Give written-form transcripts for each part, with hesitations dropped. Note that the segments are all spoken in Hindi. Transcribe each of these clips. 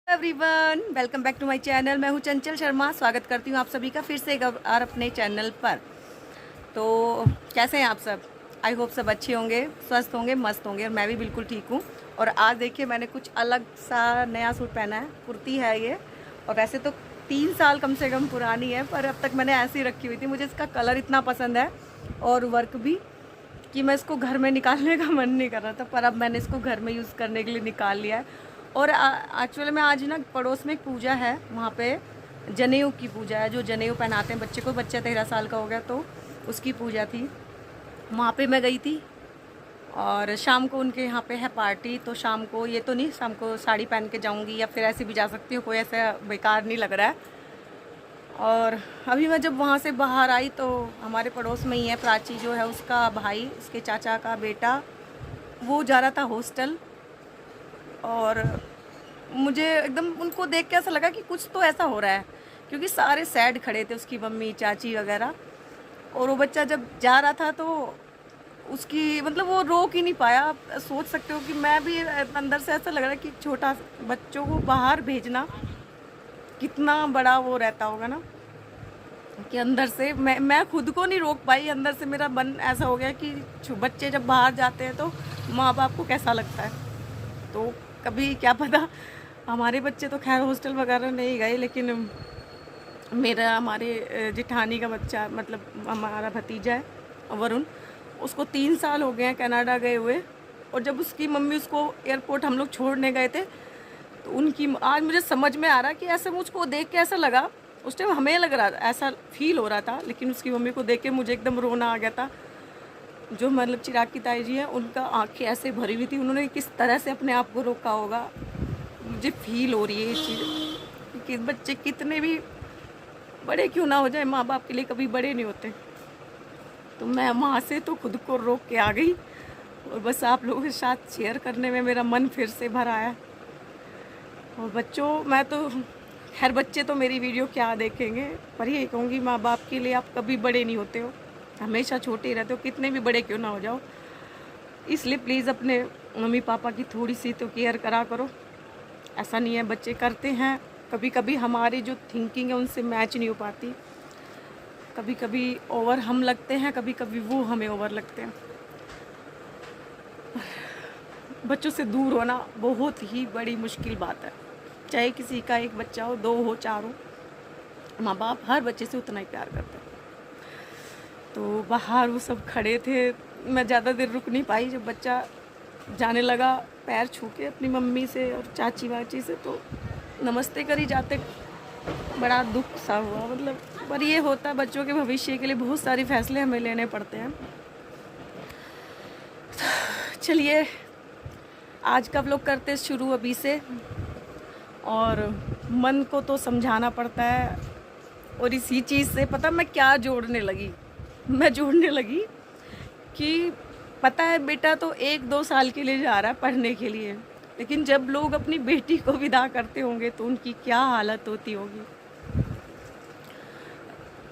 Everyone, welcome back to my channel. मैं हूं चंचल शर्मा। स्वागत करती हूं आप सभी का फिर से एक बार अपने चैनल पर। तो कैसे हैं आप सब? आई होप सब अच्छे होंगे, स्वस्थ होंगे, मस्त होंगे और मैं भी बिल्कुल ठीक हूं। और आज देखिए मैंने कुछ अलग सा नया सूट पहना है। कुर्ती है ये, और वैसे तो 3 साल कम से कम पुरानी है, पर अब तक मैंने ऐसी रखी हुई थी। मुझे इसका कलर इतना पसंद है और वर्क भी, कि मैं इसको घर में निकालने का मन नहीं कर रहा था, पर अब मैंने इसको घर में यूज़ करने के लिए निकाल लिया है। और एक्चुअली में आज ना पड़ोस में एक पूजा है, वहाँ पे जनेऊ की पूजा है। जो जनेऊ पहनाते हैं बच्चे को, बच्चा 13 साल का हो गया तो उसकी पूजा थी। वहाँ पे मैं गई थी और शाम को उनके यहाँ पे है पार्टी। तो शाम को, ये तो नहीं शाम को साड़ी पहन के जाऊँगी, या फिर ऐसे भी जा सकती हूँ, कोई ऐसा बेकार नहीं लग रहा है। और अभी मैं जब वहाँ से बाहर आई तो हमारे पड़ोस में ही है प्राची, जो है उसका भाई, उसके चाचा का बेटा, वो जा रहा था हॉस्टल। और मुझे एकदम उनको देख के ऐसा लगा कि कुछ तो ऐसा हो रहा है, क्योंकि सारे सैड खड़े थे, उसकी मम्मी चाची वगैरह। और वो बच्चा जब जा रहा था तो उसकी मतलब वो रोक ही नहीं पाया। आप सोच सकते हो कि मैं भी अंदर से ऐसा लग रहा है कि छोटा बच्चों को बाहर भेजना कितना बड़ा वो रहता होगा ना, कि अंदर से मैं खुद को नहीं रोक पाई। अंदर से मेरा मन ऐसा हो गया कि बच्चे जब बाहर जाते हैं तो माँ बाप को कैसा लगता है। तो कभी क्या पता, हमारे बच्चे तो खैर हॉस्टल वगैरह नहीं गए, लेकिन मेरा हमारे जेठानी का बच्चा, मतलब हमारा भतीजा है वरुण, उसको 3 साल हो गए हैं कनाडा गए हुए। और जब उसकी मम्मी उसको एयरपोर्ट हम लोग छोड़ने गए थे, तो उनकी आज मुझे समझ में आ रहा कि ऐसे मुझको देख के ऐसा लगा, उस टाइम हमें लग रहा ऐसा फील हो रहा था, लेकिन उसकी मम्मी को देख के मुझे एकदम रोना आ गया था। जो मतलब चिराग की ताई जी हैं, उनका आंखें ऐसे भरी हुई थी, उन्होंने किस तरह से अपने आप को रोका होगा। मुझे फील हो रही है ये चीज़ कि बच्चे कितने भी बड़े क्यों ना हो जाए, माँ बाप के लिए कभी बड़े नहीं होते। तो मैं वहाँ से तो खुद को रोक के आ गई, और बस आप लोगों के साथ शेयर करने में मेरा मन फिर से भर आया। और बच्चों, मैं तो खैर बच्चे तो मेरी वीडियो क्या देखेंगे, पर ये कहूँगी माँ बाप के लिए आप कभी बड़े नहीं होते हो, हमेशा छोटे ही रहते हो, कितने भी बड़े क्यों ना हो जाओ। इसलिए प्लीज़ अपने मम्मी पापा की थोड़ी सी तो केयर करा करो। ऐसा नहीं है, बच्चे करते हैं, कभी कभी हमारी जो थिंकिंग है उनसे मैच नहीं हो पाती, कभी कभी ओवर हम लगते हैं, कभी कभी वो हमें ओवर लगते हैं। बच्चों से दूर होना बहुत ही बड़ी मुश्किल बात है, चाहे किसी का एक बच्चा हो, 2 हो, 4 हो, माँ बाप हर बच्चे से उतना ही प्यार करते हैं। तो बाहर वो सब खड़े थे, मैं ज़्यादा देर रुक नहीं पाई। जब बच्चा जाने लगा पैर छू के अपनी मम्मी से और चाची वाची से, तो नमस्ते करी जाते बड़ा दुख सा हुआ। मतलब पर ये होता है, बच्चों के भविष्य के लिए बहुत सारे फैसले हमें लेने पड़ते हैं। चलिए आज का व्लॉग करते शुरू अभी से। और मन को तो समझाना पड़ता है, और इसी चीज़ से पता मैं क्या जोड़ने लगी, मैं जोड़ने लगी कि पता है बेटा तो 1-2 साल के लिए जा रहा है पढ़ने के लिए, लेकिन जब लोग अपनी बेटी को विदा करते होंगे तो उनकी क्या हालत होती होगी।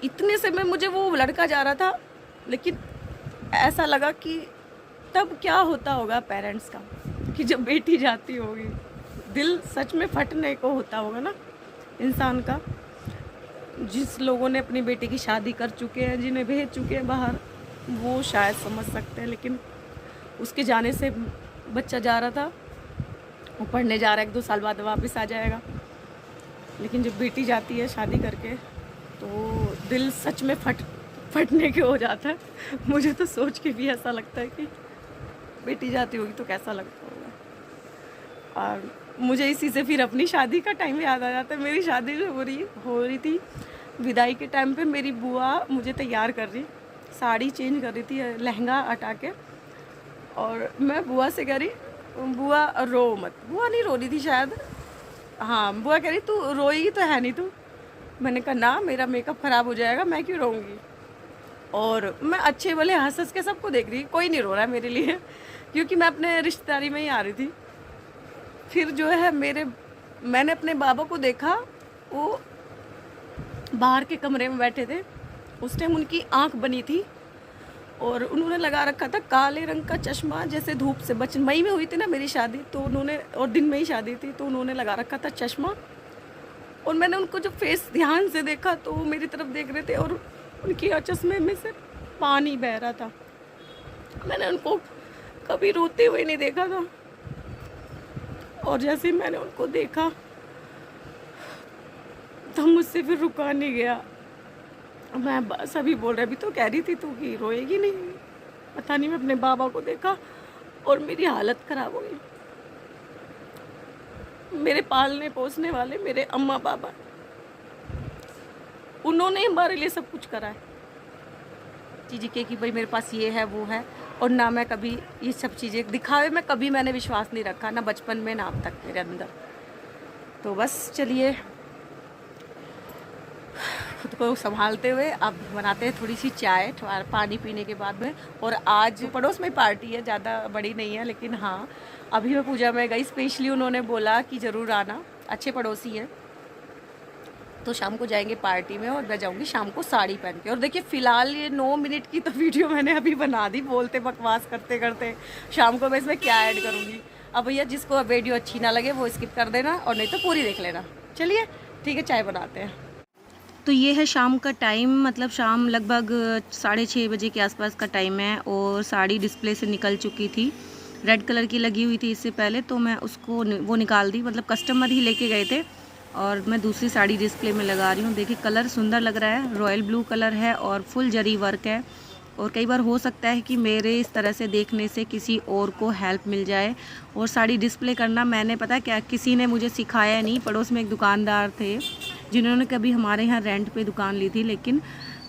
इतने से में मुझे वो लड़का जा रहा था, लेकिन ऐसा लगा कि तब क्या होता होगा पेरेंट्स का, कि जब बेटी जाती होगी, दिल सच में फटने को होता होगा ना इंसान का। जिस लोगों ने अपनी बेटी की शादी कर चुके हैं, जिन्हें भेज चुके हैं बाहर, वो शायद समझ सकते हैं। लेकिन उसके जाने से बच्चा जा रहा था, वो पढ़ने जा रहा है, 1-2 साल बाद वापस आ जाएगा। लेकिन जब बेटी जाती है शादी करके, तो दिल सच में फटने के हो जाता है। मुझे तो सोच के भी ऐसा लगता है कि बेटी जाती होगी तो कैसा लगता होगा। और मुझे इसी से फिर अपनी शादी का टाइम याद आ जाता है। मेरी शादी जो हो रही थी, विदाई के टाइम पे मेरी बुआ मुझे तैयार कर रही, साड़ी चेंज कर रही थी, लहंगा हटा के, और मैं बुआ से कह रही, बुआ रो मत। बुआ नहीं रो रही थी शायद, हाँ बुआ कह रही तू रोई तो है नहीं तू। मैंने कहा ना, मेरा मेकअप ख़राब हो जाएगा, मैं क्यों रोऊंगी। और मैं अच्छे भले हंस हंस के सबको देख रही, कोई नहीं रो रहा है मेरे लिए, क्योंकि मैं अपने रिश्तेदारी में ही आ रही थी। फिर जो है मैंने अपने बाबा को देखा, वो बाहर के कमरे में बैठे थे। उस टाइम उनकी आंख बनी थी, और उन्होंने लगा रखा था काले रंग का चश्मा, जैसे धूप से बच, मई में हुई थी ना मेरी शादी, तो उन्होंने, और दिन में ही शादी थी, तो उन्होंने लगा रखा था चश्मा। और मैंने उनको जब फेस ध्यान से देखा तो वो मेरी तरफ देख रहे थे और उनकी चश्मे में से पानी बह रहा था। मैंने उनको कभी रोते हुए नहीं देखा था, और जैसे मैंने उनको देखा तो मुझसे फिर रुका नहीं गया। मैं बस अभी बोल रही, अभी तो कह रही थी तू कि रोएगी नहीं। पता नहीं, मैं अपने बाबा को देखा और मेरी हालत ख़राब हो गई। मेरे पालने पोसने वाले मेरे अम्मा बाबा, उन्होंने हमारे लिए सब कुछ करा है। चीज़ें कि भाई मेरे पास ये है वो है, और ना मैं कभी ये सब चीज़ें दिखावे में कभी मैंने विश्वास नहीं रखा, ना बचपन में ना अब तक मेरे अंदर। तो बस चलिए खुद को संभालते हुए अब बनाते हैं थोड़ी सी चाय पानी पीने के बाद में। और आज पड़ोस में पार्टी है, ज़्यादा बड़ी नहीं है, लेकिन हाँ अभी मैं पूजा में गई, स्पेशली उन्होंने बोला कि ज़रूर आना, अच्छे पड़ोसी हैं। तो शाम को जाएंगे पार्टी में और मैं जाऊंगी शाम को साड़ी पहन के। और देखिए फ़िलहाल ये 9 मिनट की तो वीडियो मैंने अभी बना दी, बोलते बकवास करते करते। शाम को मैं इसमें क्या ऐड करूँगी। अब भैया जिसको वीडियो अच्छी ना लगे वो स्किप कर देना, और नहीं तो पूरी देख लेना। चलिए ठीक है, चाय बनाते हैं। तो ये है शाम का टाइम, मतलब शाम लगभग 6:30 बजे के आसपास का टाइम है। और साड़ी डिस्प्ले से निकल चुकी थी, रेड कलर की लगी हुई थी इससे पहले, तो मैं उसको वो निकाल दी, मतलब कस्टमर ही लेके गए थे। और मैं दूसरी साड़ी डिस्प्ले में लगा रही हूँ। देखिए कलर सुंदर लग रहा है, रॉयल ब्लू कलर है और फुल जरी वर्क है। और कई बार हो सकता है कि मेरे इस तरह से देखने से किसी और को हेल्प मिल जाए। और साड़ी डिस्प्ले करना मैंने, पता है क्या, किसी ने मुझे सिखाया नहीं। पड़ोस में एक दुकानदार थे जिन्होंने कभी हमारे यहाँ रेंट पे दुकान ली थी, लेकिन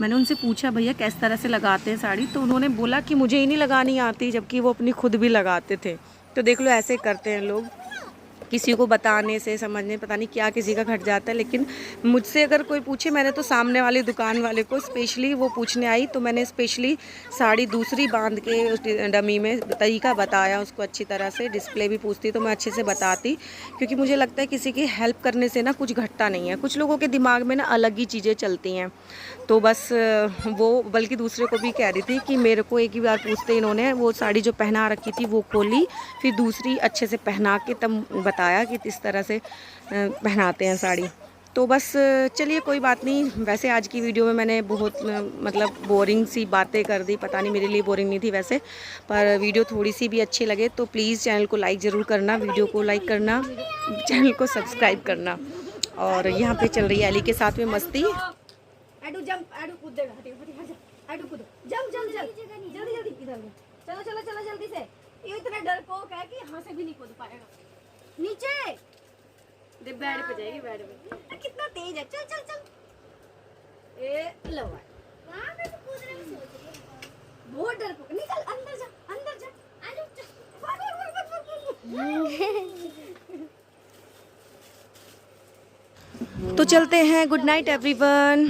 मैंने उनसे पूछा भैया किस तरह से लगाते हैं साड़ी, तो उन्होंने बोला कि मुझे ही नहीं लगानी आती, जबकि वो अपनी खुद भी लगाते थे। तो देख लो ऐसे करते हैं लोग, किसी को बताने से समझने पता नहीं क्या किसी का घट जाता है। लेकिन मुझसे अगर कोई पूछे, मैंने तो सामने वाले दुकान वाले को स्पेशली वो पूछने आई, तो मैंने स्पेशली साड़ी दूसरी बांध के उस डमी में तरीका बताया उसको अच्छी तरह से। डिस्प्ले भी पूछती तो मैं अच्छे से बताती, क्योंकि मुझे लगता है किसी की हेल्प करने से ना कुछ घटता नहीं है। कुछ लोगों के दिमाग में ना अलग ही चीज़ें चलती हैं। तो बस वो बल्कि दूसरे को भी कह रही थी कि मेरे को एक ही बार पूछते इन्होंने वो साड़ी जो पहना रखी थी वो खोली, फिर दूसरी अच्छे से पहना के तब बताया कि इस तरह से पहनाते हैं साड़ी। तो बस चलिए कोई बात नहीं। वैसे आज की वीडियो में मैंने बहुत मतलब बोरिंग सी बातें कर दी, पता नहीं मेरे लिए बोरिंग नहीं थी वैसे, पर वीडियो थोड़ी सी भी अच्छी लगे तो प्लीज़ चैनल को लाइक ज़रूर करना, वीडियो को लाइक करना, चैनल को सब्सक्राइब करना। और यहाँ पे चल रही है अली के साथ में मस्ती। आडू जंप, आडू कूद देगा, आडू कूद, जंप जंप जल्दी जल्दी इधर चलो चलो चलो जल्दी से। ये इतना डरपोक है कि यहाँ से भी नहीं कूद पाएगा। नीचे दे, बेड पे जाएगी, बेड पे। कितना तेज है, चल चल चल। ए लो वहां पे तो कूद रहे हो, बहुत डरपोक। निकल अंदर जा, अंदर जा, आडू चल। तो चलते हैं, गुड नाइट एवरीवन।